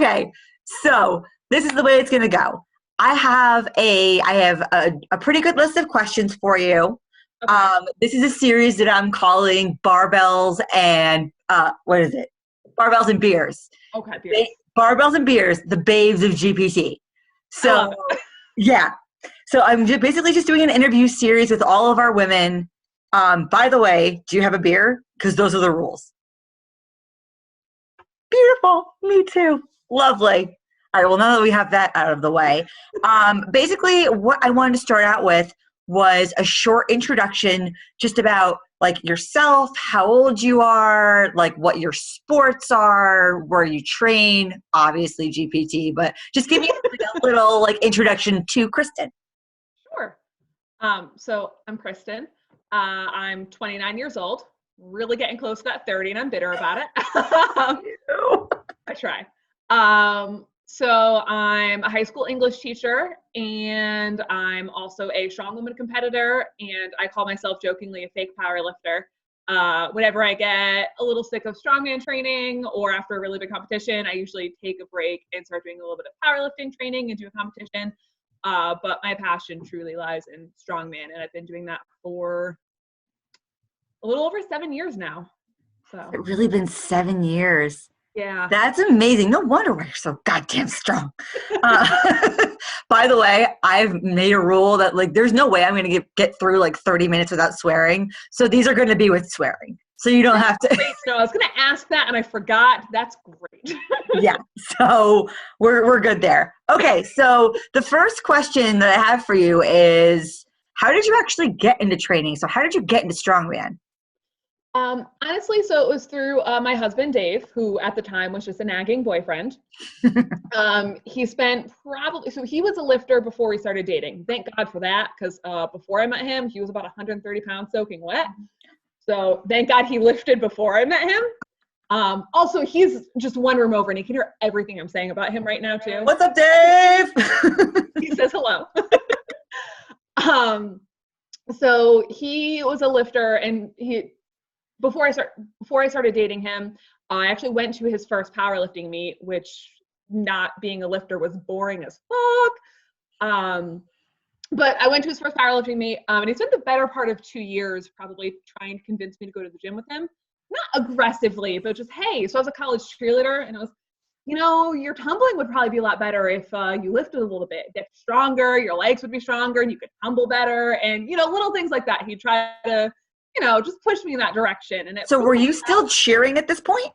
Okay, so this is the way it's gonna go. I have a pretty good list of questions for you. Okay. This is a series that I'm calling Barbells and what is it? Barbells and Beers. Okay, Ba- beers. Barbells and Beers, the babes of GPT. I So love it. yeah, so I'm basically just doing an interview series with all of our women. By the way, do you have a beer? Because those are the rules. Beautiful. Me too. Lovely. All right. Well, now that we have that out of the way, basically what I wanted to start out with was a short introduction just about like yourself, how old you are, like what your sports are, where you train, obviously GPT, but just give me like a little like introduction to Kristen. Sure. So I'm Kristen. I'm 29 years old, really getting close to that 30, and I'm bitter about it. I try. So I'm a high school English teacher, and I'm also a strongwoman competitor, and I call myself jokingly a fake powerlifter. Whenever I get a little sick of strongman training or after a really big competition, I usually take a break and start doing a little bit of powerlifting training and do a competition. But my passion truly lies in strongman, and I've been doing that for a little over 7 years now. So It's really been 7 years. yeah. That's amazing. No wonder why you're so goddamn strong. Uh, by the way, I've made a rule that like there's no way I'm going to get through like 30 minutes without swearing. So these are going to be with swearing. So you don't have to. Great. No, I was going to ask that and I forgot. That's great. Yeah. So we're good there. Okay. So the first question that I have for you is, how did you actually get into training? So how did you get into strongman? Honestly, so it was through my husband, Dave, who at the time was just a nagging boyfriend. He spent so he was a lifter before we started dating. Thank God for that, because before I met him, he was about 130 pounds soaking wet. So thank God he lifted before I met him. Also, he's just one room over, and he can hear everything I'm saying about him right now, too. What's up, Dave? He says hello. So he was a lifter, and before I started dating him, I actually went to his first powerlifting meet, which, not being a lifter, was boring as fuck. But I went to his first powerlifting meet, and he spent the better part of 2 years probably trying to convince me to go to the gym with him. Not aggressively, but just, hey, so I was a college cheerleader, and it was, your tumbling would probably be a lot better if you lifted a little bit, get stronger, your legs would be stronger, and you could tumble better, and, little things like that. He'd try to, just push me in that direction. And So were you still cheering at this point?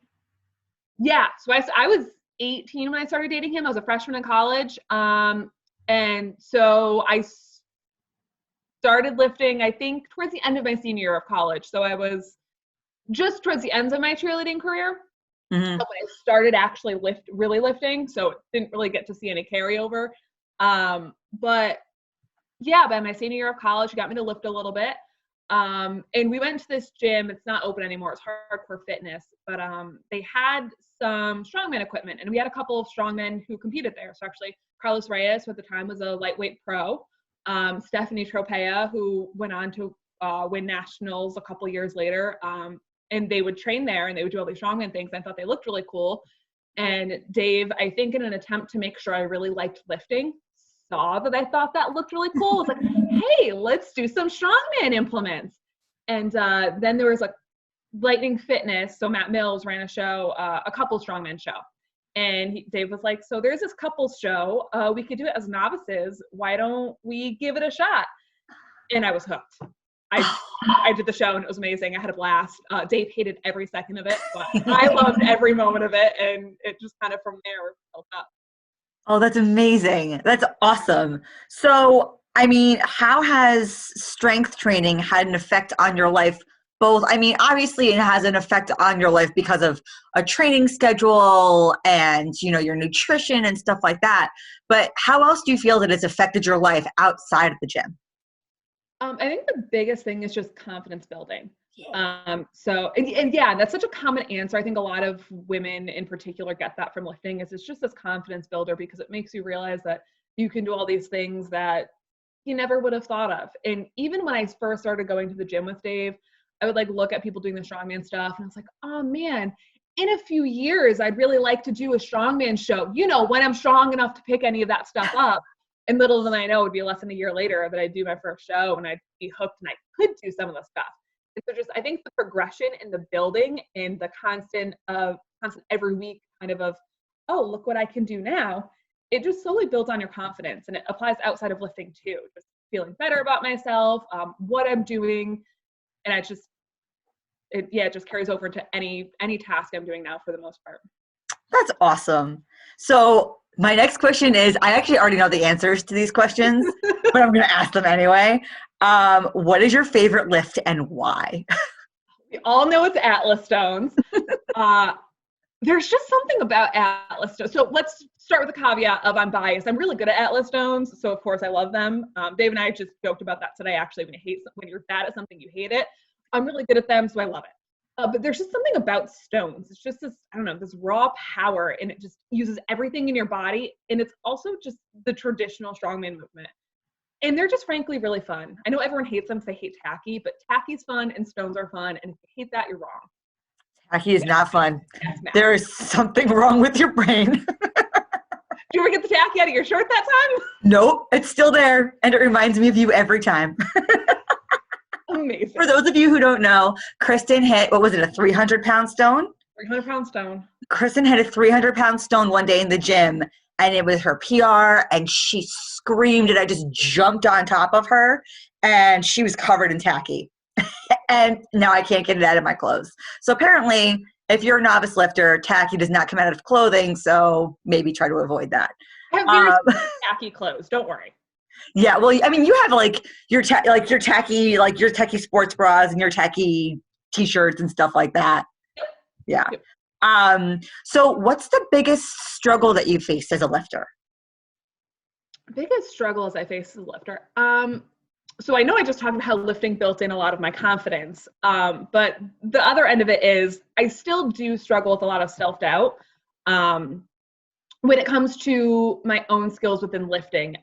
Yeah. So I was 18 when I started dating him. I was a freshman in college. And so I started lifting, I think, towards the end of my senior year of college. So I was just towards the ends of my cheerleading career when I started actually really lifting. So didn't really get to see any carryover. But yeah, by my senior year of college, he got me to lift a little bit. And we went to this gym. It's not open anymore. It's Hardcore Fitness, but they had some strongman equipment, and we had a couple of strongmen who competed there. So actually, Carlos Reyes, who at the time was a lightweight pro, Stephanie Tropea, who went on to win nationals a couple years later, and they would train there, and they would do all these strongman things. I thought they looked really cool. And Dave, I think in an attempt to make sure I really liked lifting, saw that I thought that looked really cool. I was like, hey, let's do some strongman implements. And then there was like Lightning Fitness. So Matt Mills ran a show, a couples strongman show. And Dave was like, so there's this couples show. We could do it as novices. Why don't we give it a shot? And I was hooked. I did the show, and it was amazing. I had a blast. Dave hated every second of it, but I loved every moment of it. And it just kind of from there built up. Oh, that's amazing. That's awesome. So, I mean, how has strength training had an effect on your life? Both, I mean, obviously it has an effect on your life because of a training schedule and, your nutrition and stuff like that. But how else do you feel that it's affected your life outside of the gym? I think the biggest thing is just confidence building. And yeah, that's such a common answer. I think a lot of women in particular get that from lifting, is it's just this confidence builder, because it makes you realize that you can do all these things that you never would have thought of. And even when I first started going to the gym with Dave, I would like look at people doing the strongman stuff, and I was like, oh man, in a few years, I'd really like to do a strongman show, you know, when I'm strong enough to pick any of that stuff up. And little than I know, it would be less than a year later that I'd do my first show and I'd be hooked and I could do some of the stuff. And so just, I think the progression in the building and the constant every week kind of, oh, look what I can do now. It just slowly builds on your confidence, and it applies outside of lifting too. Just feeling better about myself, what I'm doing. And it just carries over to any task I'm doing now for the most part. That's awesome. So my next question is, I actually already know the answers to these questions, but I'm going to ask them anyway. What is your favorite lift and why? We all know it's Atlas stones. There's just something about Atlas stones. So let's start with the caveat of I'm biased. I'm really good at Atlas stones, so of course I love them. Dave and I just joked about that today, actually. When you're bad at something, you hate it. I'm really good at them, so I love it. But there's just something about stones. It's just this, I don't know, this raw power, and it just uses everything in your body. And it's also just the traditional strongman movement. And they're just frankly really fun. I know everyone hates them because they hate tacky, but tacky's fun and stones are fun. And if you hate that, you're wrong. Tacky is not fun. There is something wrong with your brain. Did you ever get the tacky out of your shirt that time? Nope, it's still there. And it reminds me of you every time. Amazing. For those of you who don't know, Kristen hit, what was it, a 300-pound stone? 300-pound stone. Kristen hit a 300-pound stone one day in the gym, and it was her PR, and she screamed, and I just jumped on top of her, and she was covered in tacky. And now I can't get it out of my clothes. So apparently, if you're a novice lifter, tacky does not come out of clothing, so maybe try to avoid that. I have very tacky clothes, don't worry. Yeah, well, I mean, you have your tacky sports bras and your tacky t-shirts and stuff like that. Yeah. So what's the biggest struggle that you faced as a lifter? Biggest struggles I faced as a lifter. So I know I just talked about how lifting built in a lot of my confidence. But the other end of it is I still do struggle with a lot of self-doubt when it comes to my own skills within lifting.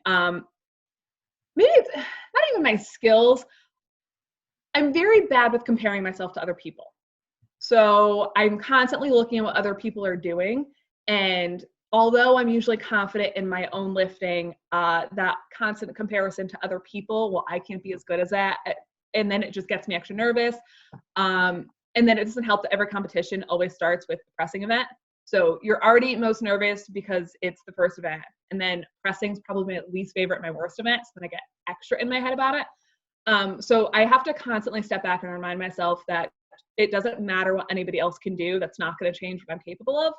Maybe it's not even my skills. I'm very bad with comparing myself to other people. So I'm constantly looking at what other people are doing. And although I'm usually confident in my own lifting, that constant comparison to other people, well, I can't be as good as that. And then it just gets me extra nervous. And then it doesn't help that every competition always starts with the pressing event. So you're already most nervous because it's the first event. And then pressing's probably my least favorite, my worst event. So then I get extra in my head about it. So I have to constantly step back and remind myself that it doesn't matter what anybody else can do. That's not going to change what I'm capable of.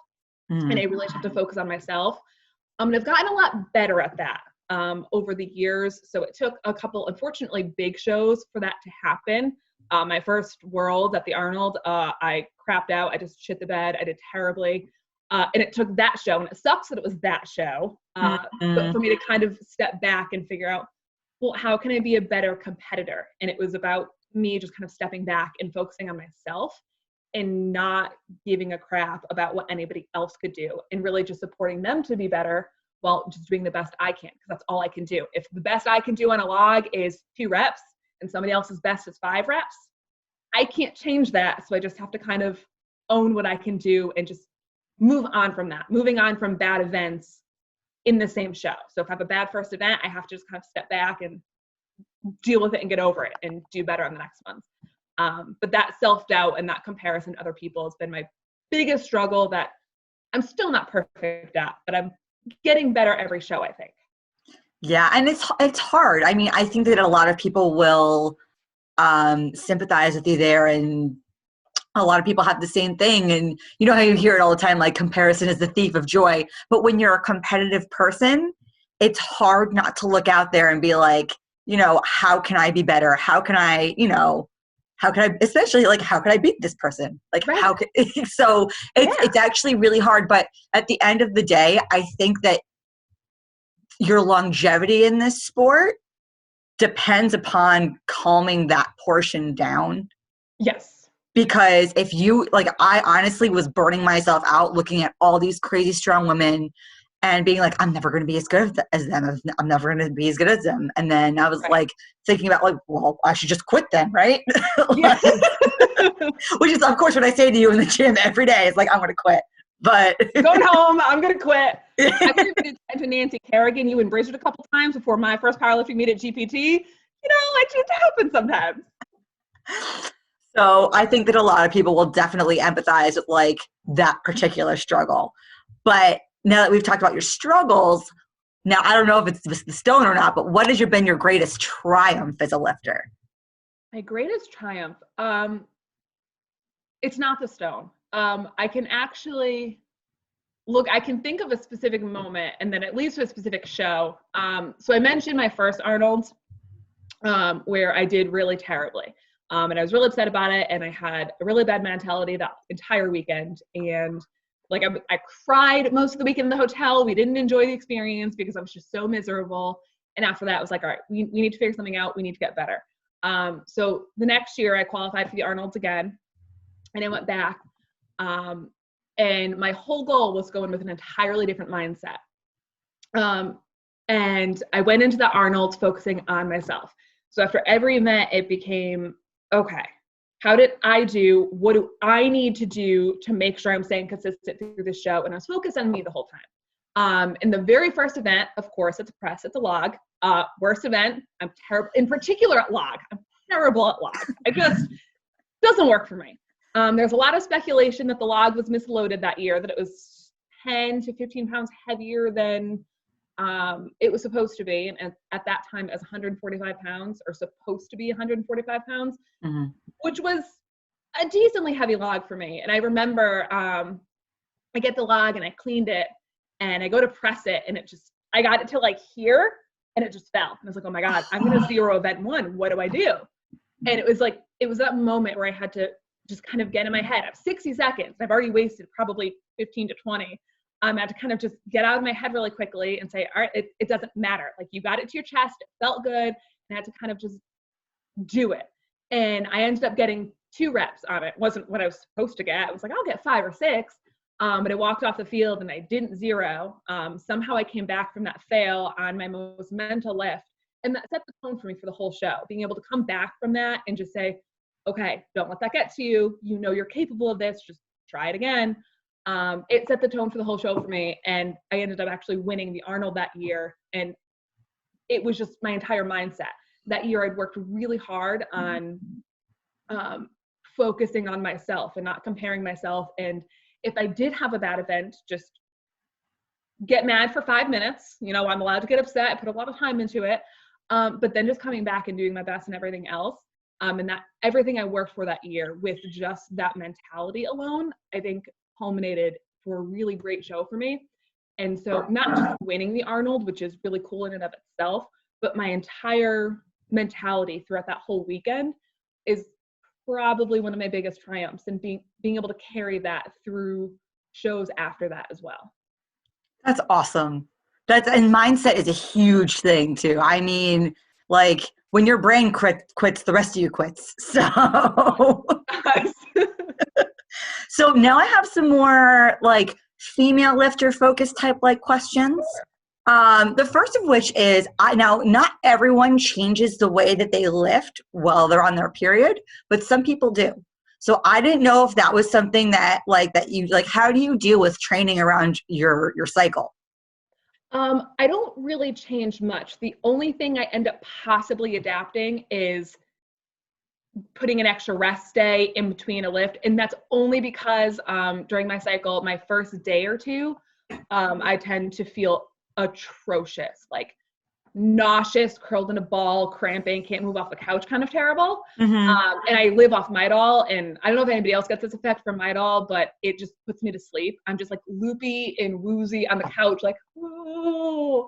And I really have to focus on myself. And I've gotten a lot better at that over the years. So it took a couple, unfortunately, big shows for that to happen. My first World at the Arnold, I crapped out. I just shit the bed. I did terribly. And it took that show, and it sucks that it was that show. But for me to kind of step back and figure out, well, how can I be a better competitor? And it was about me just kind of stepping back and focusing on myself and not giving a crap about what anybody else could do, and really just supporting them to be better while just doing the best I can, because that's all I can do. If the best I can do on a log is 2 reps and somebody else's best is 5 reps, I can't change that. So I just have to kind of own what I can do and just move on from that, moving on from bad events in the same show. So if I have a bad first event, I have to just kind of step back and deal with it and get over it and do better on the next ones. But that self-doubt and that comparison to other people has been my biggest struggle that I'm still not perfect at, but I'm getting better every show, I think. Yeah, and it's hard. I mean, I think that a lot of people will sympathize with you there, and a lot of people have the same thing. And you know how you hear it all the time, like comparison is the thief of joy. But when you're a competitive person, it's hard not to look out there and be like, you know, how can I be better? How can I, especially like, how can I beat this person? Like, right. So it's actually really hard. But at the end of the day, I think that your longevity in this sport depends upon calming that portion down. Yes. Because if you, like, I honestly was burning myself out looking at all these crazy strong women and being like, I'm never going to be as good as them. I'm never going to be as good as them. And then I was like thinking about like, well, I should just quit then, right? Yeah. Which is, of course, what I say to you in the gym every day. It's like, I'm going to quit. But going home, I'm going to quit. I would even to Nancy Kerrigan, you and Bridget a couple times before my first powerlifting meet at GPT. It happens sometimes. So I think that a lot of people will definitely empathize with like that particular struggle. But now that we've talked about your struggles, now I don't know if it's the stone or not, but what has been your greatest triumph as a lifter? My greatest triumph? It's not the stone. I can actually I can think of a specific moment and then it leads to a specific show. So I mentioned my first Arnold, where I did really terribly. And I was really upset about it. And I had a really bad mentality that entire weekend. And like, I cried most of the weekend in the hotel. We didn't enjoy the experience because I was just so miserable. And after that, I was like, all right, we need to figure something out. We need to get better. So the next year I qualified for the Arnold's again and I went back. And my whole goal was going with an entirely different mindset. And I went into the Arnold's focusing on myself. So after every event, it became, okay, how did I do? What do I need to do to make sure I'm staying consistent through the show? And I was focused on me the whole time. In the very first event, of course, it's a press, it's a log. Worst event, I'm terrible, in particular at log. I'm terrible at log. It just doesn't work for me. There's a lot of speculation that the log was misloaded that year, that it was 10 to 15 pounds heavier than it was supposed to be. And at that time, it was 145 pounds or supposed to be 145 pounds, which was a decently heavy log for me. And I remember I get the log and I cleaned it and I go to press it and I got it to like here and it just fell. And I was like, oh my God, I'm going to zero event one. What do I do? And it was that moment where I had to just kind of get in my head. I have 60 seconds. I've already wasted probably 15 to 20. I had to kind of just get out of my head really quickly and say, all right, it doesn't matter. Like you got it to your chest. It felt good. And I had to kind of just do it. And I ended up getting 2 reps on it. It wasn't what I was supposed to get. I was like, I'll get 5 or 6. But I walked off the field and I didn't zero. Somehow I came back from that fail on my most mental lift. And that set the tone for me for the whole show. Being able to come back from that and just say, okay, don't let that get to you. You know you're capable of this. Just try it again. It set the tone for the whole show for me. And I ended up actually winning the Arnold that year. And it was just my entire mindset. That year I'd worked really hard on focusing on myself and not comparing myself. And if I did have a bad event, just get mad for 5 minutes. I'm allowed to get upset. I put a lot of time into it. But then just coming back and doing my best and everything else. And that everything I worked for that year with just that mentality alone, I think culminated for a really great show for me. And so not just winning the Arnold, which is really cool in and of itself, but my entire mentality throughout that whole weekend is probably one of my biggest triumphs, and being able to carry that through shows after that as well. That's awesome. And mindset is a huge thing too. I mean, like when your brain quits, the rest of you quits. So, so now I have some more like female lifter focused type like questions. The first of which is, now not everyone changes the way that they lift while they're on their period, but some people do. So I didn't know if that was something that you how do you deal with training around your cycle? I don't really change much. The only thing I end up possibly adapting is putting an extra rest day in between a lift. And that's only because during my cycle, my first day or two, I tend to feel atrocious, like nauseous, curled in a ball, cramping, can't move off the couch, kind of terrible. And I live off Midol, and I don't know if anybody else gets this effect from Midol, but it just puts me to sleep. I'm just like loopy and woozy on the couch, like, whoa.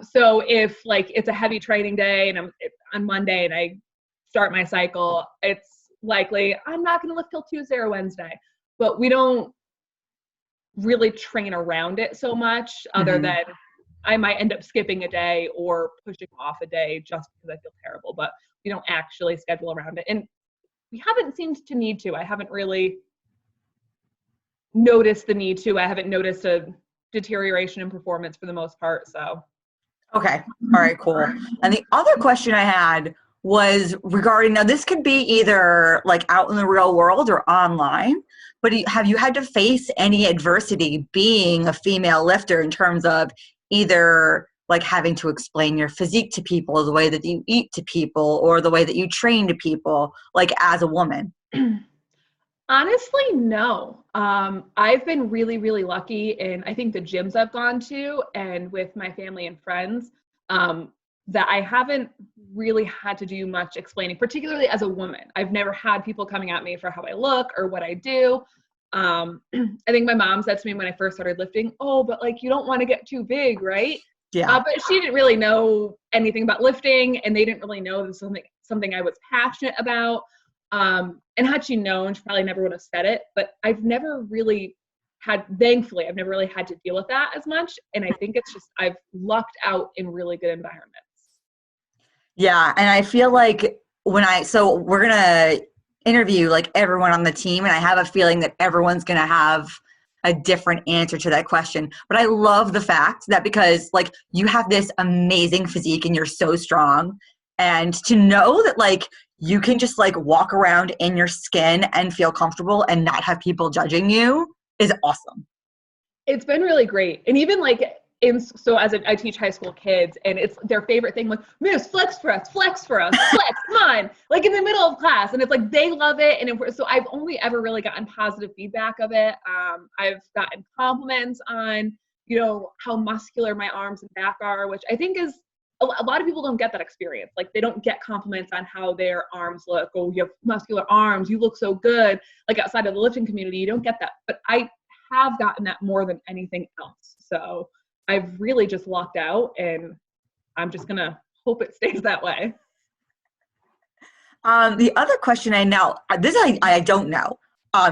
So if like it's a heavy training day and I'm on Monday and I start my cycle, it's likely I'm not going to lift till Tuesday or Wednesday, but we don't really train around it so much, other than I might end up skipping a day or pushing off a day just because I feel terrible, but we don't actually schedule around it. And we haven't seemed to need to. I haven't really noticed the need to. I haven't noticed a deterioration in performance for the most part. So. Okay. All right, cool. And the other question I had was regarding, now this could be either like out in the real world or online, but have you had to face any adversity being a female lifter in terms of either like having to explain your physique to people, the way that you eat to people, or the way that you train to people, like as a woman? Honestly, no. I've been really, really lucky in, I think, the gyms I've gone to and with my family and friends, that I haven't really had to do much explaining, particularly as a woman. I've never had people coming at me for how I look or what I do. I think my mom said to me when I first started lifting, "Oh, but like you don't want to get too big, right?" Yeah. But she didn't really know anything about lifting, and they didn't really know this was something I was passionate about. And had she known, she probably never would have said it, but I've never really thankfully, I've never really had to deal with that as much. And I think it's just, I've lucked out in really good environments. Yeah. And I feel like so we're going to interview like everyone on the team, and I have a feeling that everyone's going to have a different answer to that question. But I love the fact that because like you have this amazing physique and you're so strong, and to know that like you can just like walk around in your skin and feel comfortable and not have people judging you is awesome. It's been really great. And even like so I teach high school kids, and it's their favorite thing, like, "Miss, flex for us, flex, come on," like in the middle of class. And it's like, they love it. And so I've only ever really gotten positive feedback of it. I've gotten compliments on, how muscular my arms and back are, which I think is, a lot of people don't get that experience. Like they don't get compliments on how their arms look. "Oh, you have muscular arms. You look so good." Like outside of the lifting community, you don't get that. But I have gotten that more than anything else. So I've really just lucked out, and I'm just going to hope it stays that way. The other question I don't know.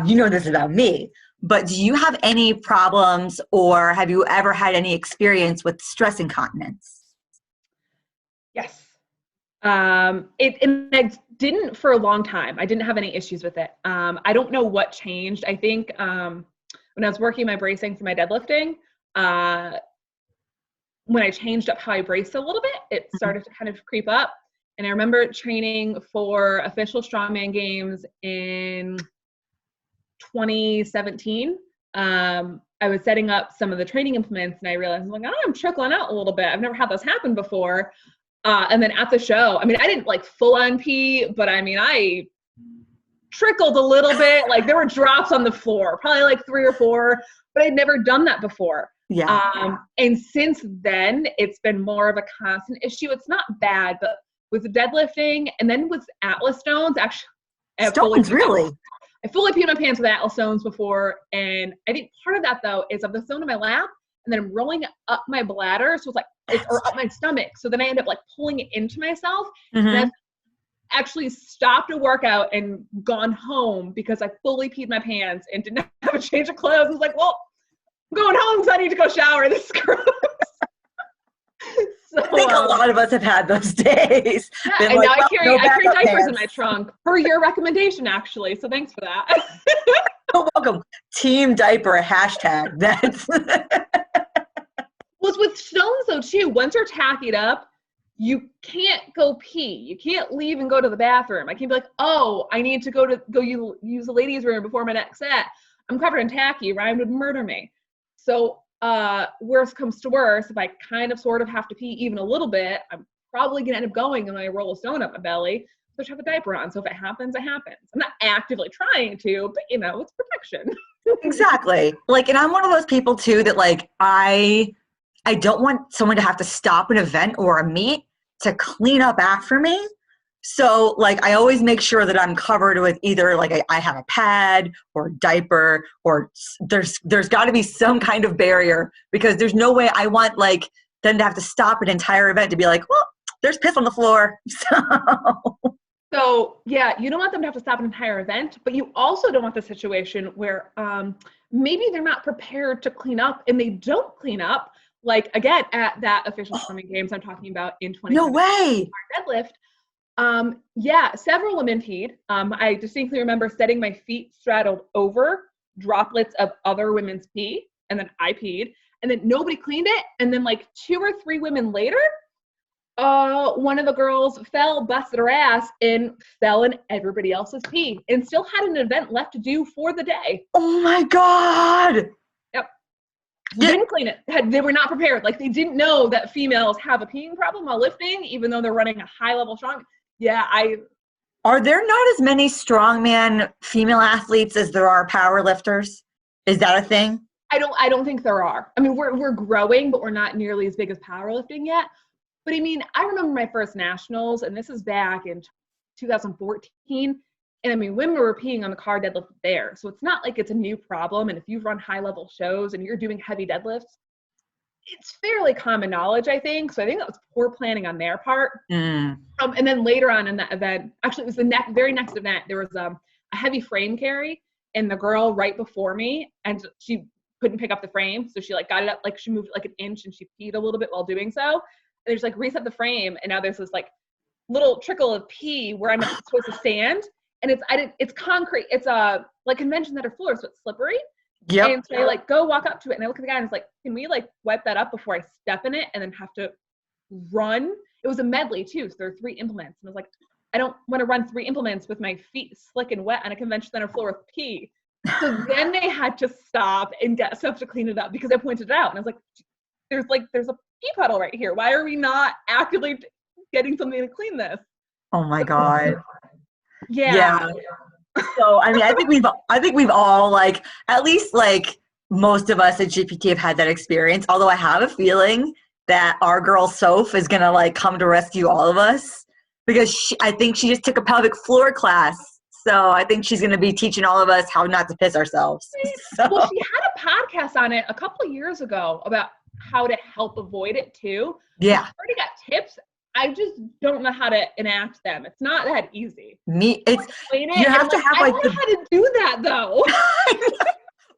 You know this about me, but do you have any problems or have you ever had any experience with stress incontinence? Yes. I didn't for a long time. I didn't have any issues with it. I don't know what changed. I think when I was working my bracing for my deadlifting, when I changed up how I braced a little bit, it started to kind of creep up. And I remember training for official Strongman games in 2017. I was setting up some of the training implements, and I realized, I'm like, "Oh, I'm trickling out a little bit. I've never had this happen before." And then at the show, I didn't like full on pee, but I trickled a little bit. Like there were drops on the floor, probably like 3 or 4, but I'd never done that before. Yeah. And since then, it's been more of a constant issue. It's not bad, but with deadlifting and then with Atlas stones, actually, Stones, really? I fully peed my pants with Atlas stones before. And I think part of that though is of the stone in my lap, and then I'm rolling it up my bladder. So or up my stomach. So then I end up like pulling it into myself. Mm-hmm. And I've actually stopped a workout and gone home because I fully peed my pants and didn't have a change of clothes. I was like, "Well, I'm going home because I need to go shower. This is gross." So, I think a lot of us have had those days. Yeah, and now I carry diapers in my trunk per your recommendation, actually. So thanks for that. You're welcome. Team diaper hashtag. That's Well, it's with stones though too. Once you're tacked up, you can't go pee. You can't leave and go to the bathroom. I can't be like, "Oh, I need to go use the ladies' room before my next set. I'm covered in tacky. Ryan would murder me." So worst comes to worst, if I kind of sort of have to pee even a little bit, I'm probably gonna end up going and I roll a stone up my belly. So I should have a diaper on. So if it happens, it happens. I'm not actively trying to, but it's protection. exactly. Like, and I'm one of those people too that like I don't want someone to have to stop an event or a meet to clean up after me. So like I always make sure that I'm covered with either like I have a pad or a diaper, or there's got to be some kind of barrier, because there's no way I want like them to have to stop an entire event to be like, "Well, there's piss on the floor." So yeah, you don't want them to have to stop an entire event, but you also don't want the situation where maybe they're not prepared to clean up and they don't clean up. Like again, at that official swimming games I'm talking about in 2020. No way. Deadlift. Several women peed. I distinctly remember setting my feet straddled over droplets of other women's pee, and then I peed. And then nobody cleaned it. And then like 2 or 3 women later, one of the girls fell, busted her ass, and fell in everybody else's pee, and still had an event left to do for the day. Oh my God. Yep. Didn't clean it. They were not prepared. Like, they didn't know that females have a peeing problem while lifting, even though they're running a high level strong. Yeah, Are there not as many strongman female athletes as there are power lifters? Is that a thing? I don't think there are. I mean, we're growing, but we're not nearly as big as powerlifting yet. But I mean, I remember my first nationals, and this is back in 2014. And I mean, women were peeing on the car deadlift there. So it's not like it's a new problem. And if you run high level shows and you're doing heavy deadlifts, it's fairly common knowledge, I think. So I think that was poor planning on their part. And then later on in that event, actually it was the very next event, there was a heavy frame carry, and the girl right before me, and she couldn't pick up the frame. So she like got it up, like she moved like an inch, and she peed a little bit while doing so. And there's like reset the frame, and now there's this like little trickle of pee where I'm supposed to stand, and it's concrete. It's like convention center floor, so it's slippery. Yep. And so I like go walk up to it, and I look at the guy, and it's like, can we like wipe that up before I step in it and then have to run? It was a medley too, so there are 3 implements, and I was like, I don't want to run 3 implements with my feet slick and wet on a convention center floor with pee. So then they had to stop and get stuff to clean it up, because I pointed it out, and I was like, there's a pee puddle right here. Why are we not actively getting something to clean this? Oh my God. Yeah. So I mean, I think we've all, like, at least like most of us at GPT have had that experience. Although I have a feeling that our girl Soph is gonna like come to rescue all of us, because I think she just took a pelvic floor class. So I think she's gonna be teaching all of us how not to piss ourselves. So. Well, she had a podcast on it a couple of years ago about how to help avoid it too. Yeah. I've already got tips. I just don't know how to enact them. It's not that easy. You have to have I like don't know how to do that though.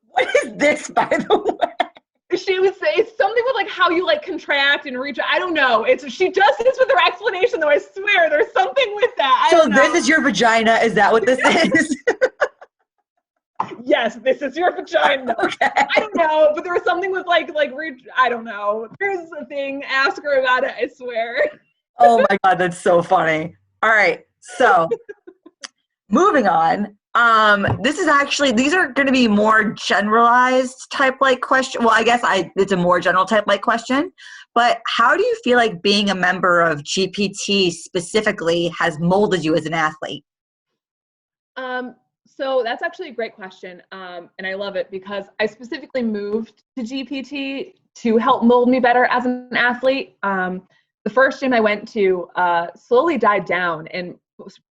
What is this, by the way? She would say something with like how you like contract and reach. I don't know. She does this with her explanation though. I swear there's something with that. So this is your vagina. Is that what this is? Yes, this is your vagina. Okay. I don't know, but there was something with like reach. I don't know. There's a thing. Ask her about it. I swear. Oh my God, that's so funny. All right, so moving on. These are going to be more generalized type like question. Well, I guess it's a more general type like question. But how do you feel like being a member of GPT specifically has molded you as an athlete? So that's actually a great question. And I love it because I specifically moved to GPT to help mold me better as an athlete. The first gym I went to slowly died down. And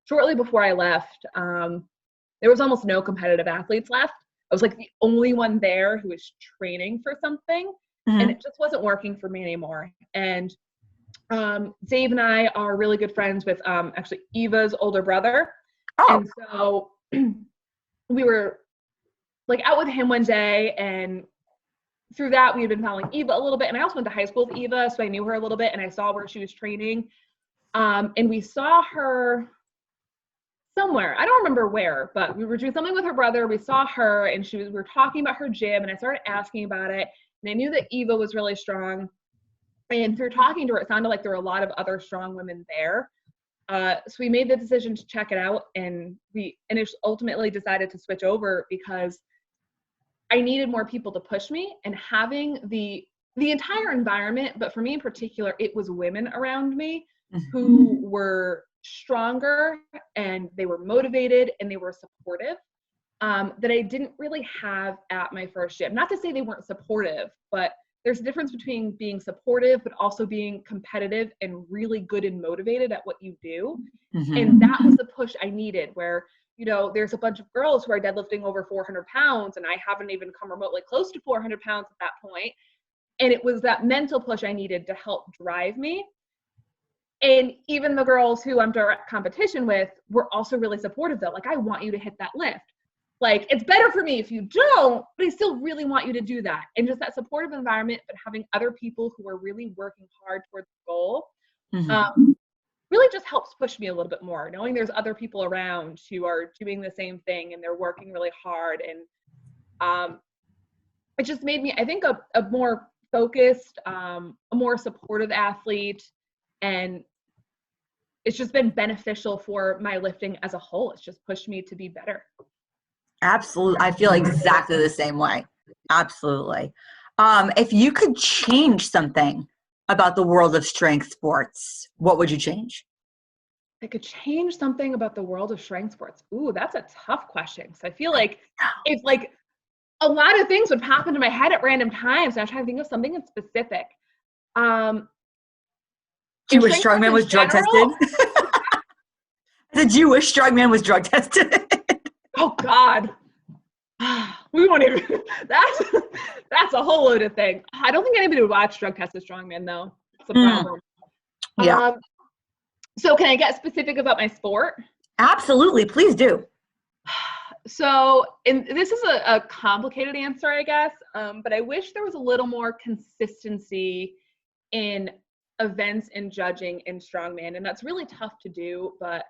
shortly before I left, there was almost no competitive athletes left. I was like the only one there who was training for something. And it just wasn't working for me anymore. And Dave and I are really good friends with actually Eva's older brother. Oh. And so we were like out with him one day, and through that we had been following Eva a little bit. And I also went to high school with Eva, so I knew her a little bit, and I saw where she was training. And we saw her somewhere. I don't remember where, but we were doing something with her brother. We saw her, and we were talking about her gym, and I started asking about it. And I knew that Eva was really strong. And through talking to her, it sounded like there were a lot of other strong women there. So we made the decision to check it out, and we ultimately decided to switch over because I needed more people to push me, and having the entire environment, but for me in particular, it was women around me who were stronger, and they were motivated, and they were supportive, that I didn't really have at my first gym. Not to say they weren't supportive, but there's a difference between being supportive, but also being competitive and really good and motivated at what you do. And that was the push I needed, where, you know, there's a bunch of girls who are deadlifting over 400 pounds, and I haven't even come remotely close to 400 pounds at that point. And it was that mental push I needed to help drive me. And even the girls who I'm direct competition with were also really supportive though. Like, I want you to hit that lift. Like, it's better for me if you don't, but I still really want you to do that. And just that supportive environment, but having other people who are really working hard towards the goal, really just helps push me a little bit more, knowing there's other people around who are doing the same thing and they're working really hard. And it just made me, I think, a more focused, a more supportive athlete, and it's just been beneficial for my lifting as a whole. It's just pushed me to be better. Absolutely. I feel exactly the same way. Absolutely. If you could change something about the world of strength sports, what would you change? I could change something about the world of strength sports. Ooh, that's a tough question. So I feel like if like a lot of things would pop into my head at random times, and I'm trying to think of something in specific. Do you wish strongman was drug tested? The Jewish strongman was drug tested. Oh God. We won't even, that's a whole load of things. I don't think anybody would watch Drug Tested Strongman though. It's a problem. Yeah. So can I get specific about my sport? Absolutely. Please do. So, and this is a complicated answer, I guess, but I wish there was a little more consistency in events and judging in strongman, and that's really tough to do. But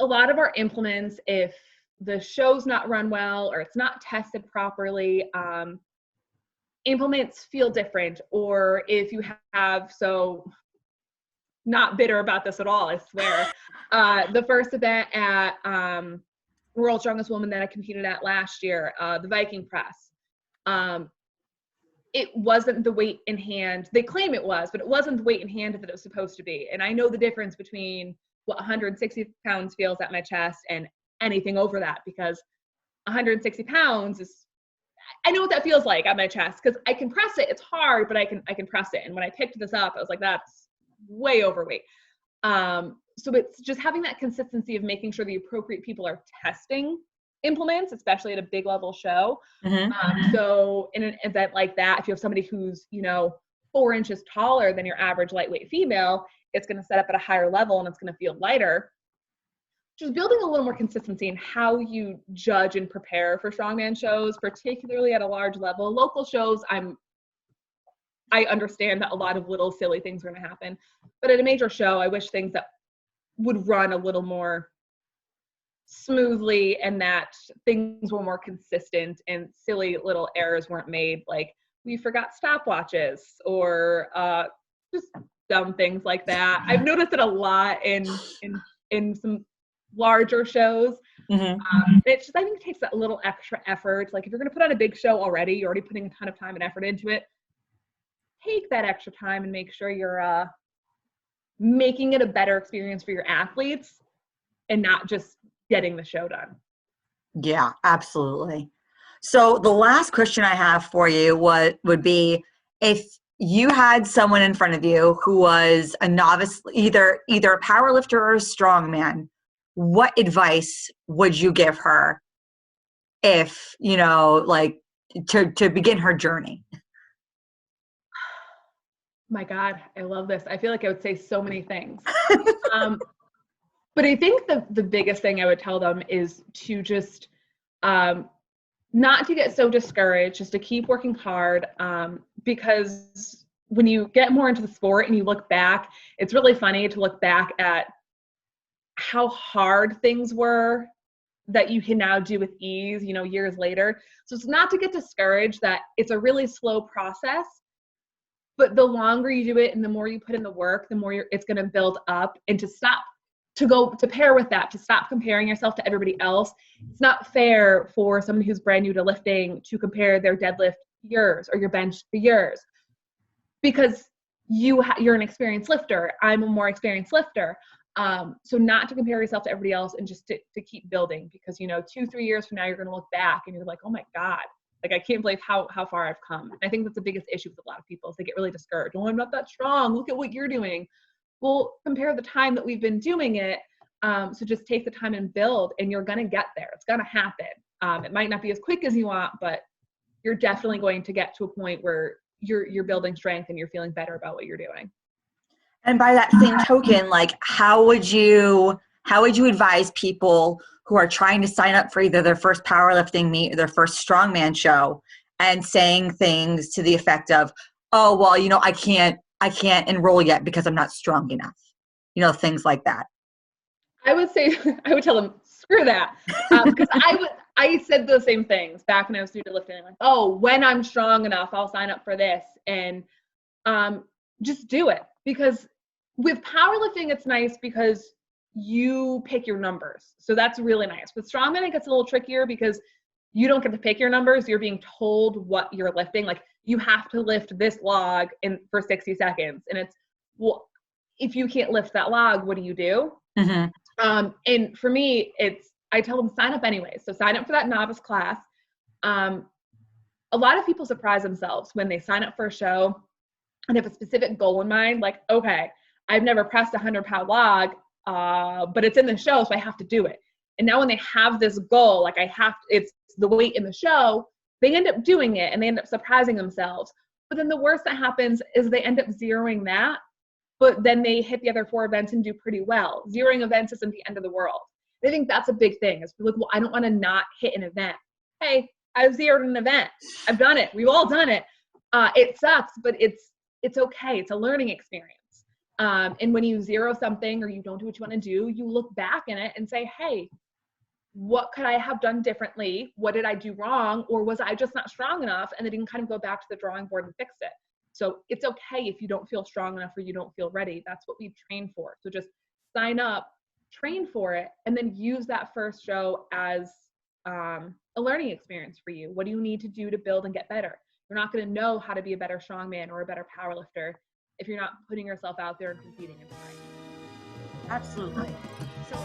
a lot of our implements, if the show's not run well or it's not tested properly, implements feel different. Or if you have, so not bitter about this at all, I swear. The first event at World's Strongest Woman that I competed at last year, the Viking press, it wasn't the weight in hand. They claim it was, but it wasn't the weight in hand that it was supposed to be. And I know the difference between what 160 pounds feels at my chest and anything over that, because 160 pounds is, I know what that feels like at my chest, because I can press it. It's hard, but I can press it. And when I picked this up, I was like, that's way overweight. So it's just having that consistency of making sure the appropriate people are testing implements, especially at a big level show. So in an event like that, if you have somebody who's, 4 inches taller than your average lightweight female, it's going to set up at a higher level and it's going to feel lighter. Just building a little more consistency in how you judge and prepare for strongman shows, particularly at a large level. Local shows, I understand that a lot of little silly things are going to happen, but at a major show, I wish things that would run a little more smoothly and that things were more consistent and silly little errors weren't made, like we forgot stopwatches or just dumb things like that. I've noticed it a lot in some larger shows. It's just, I think it takes that little extra effort. Like if you're going to put on a big show already, you're already putting a ton of time and effort into it. Take that extra time and make sure you're making it a better experience for your athletes and not just getting the show done. Yeah, absolutely. So the last question I have for you would be, if you had someone in front of you who was a novice, either a power lifter or a strongman, what advice would you give her if, like to begin her journey? My God, I love this. I feel like I would say so many things. But I think the biggest thing I would tell them is to just not to get so discouraged, just to keep working hard, because when you get more into the sport and you look back, it's really funny to look back at how hard things were that you can now do with ease, years later. So it's not to get discouraged that it's a really slow process, but the longer you do it and the more you put in the work, the more it's going to build up. And to pair with that, to stop comparing yourself to everybody else. It's not fair for someone who's brand new to lifting to compare their deadlift to yours or your bench to yours, because you're an experienced lifter. I'm a more experienced lifter. So not to compare yourself to everybody else and just to keep building, because 2-3 years from now, you're going to look back and you're like, oh my God, like I can't believe how far I've come. I think that's the biggest issue with a lot of people is they get really discouraged. Oh, I'm not that strong. Look at what you're doing. Well, compare the time that we've been doing it. So just take the time and build, and you're going to get there. It's going to happen. It might not be as quick as you want, but you're definitely going to get to a point where you're building strength and you're feeling better about what you're doing. And by that same token, like how would you advise people who are trying to sign up for either their first powerlifting meet or their first strongman show and saying things to the effect of, oh, well, I can't enroll yet because I'm not strong enough, things like that? I would say, I would tell them, screw that. Because I I said those same things back when I was new to lifting. I'm like, oh, when I'm strong enough, I'll sign up for this. And just do it. Because with powerlifting, it's nice because you pick your numbers. So that's really nice. With strongman, it gets a little trickier because you don't get to pick your numbers. You're being told what you're lifting. Like, you have to lift this log for 60 seconds. And it's, well, if you can't lift that log, what do you do? And for me, I tell them sign up anyway. So sign up for that novice class. A lot of people surprise themselves when they sign up for a show and have a specific goal in mind. Like, okay, I've never pressed a 100-pound log, but it's in the show, so I have to do it. And now when they have this goal, like it's the weight in the show, they end up doing it and they end up surprising themselves. But then the worst that happens is they end up zeroing that, but then they hit the other 4 events and do pretty well. Zeroing events isn't the end of the world. I think that's a big thing. Is like, well, I don't want to not hit an event. Hey, I've zeroed an event. I've done it. We've all done it. It sucks, but it's okay. It's a learning experience. And when you zero something or you don't do what you want to do, you look back in it and say, hey, what could I have done differently? What did I do wrong? Or was I just not strong enough? And then you can kind of go back to the drawing board and fix it. So it's okay if you don't feel strong enough or you don't feel ready. That's what we train for. So just sign up, train for it, and then use that first show as a learning experience for you. What do you need to do to build and get better? You're not going to know how to be a better strongman or a better powerlifter if you're not putting yourself out there and competing and trying. Absolutely. So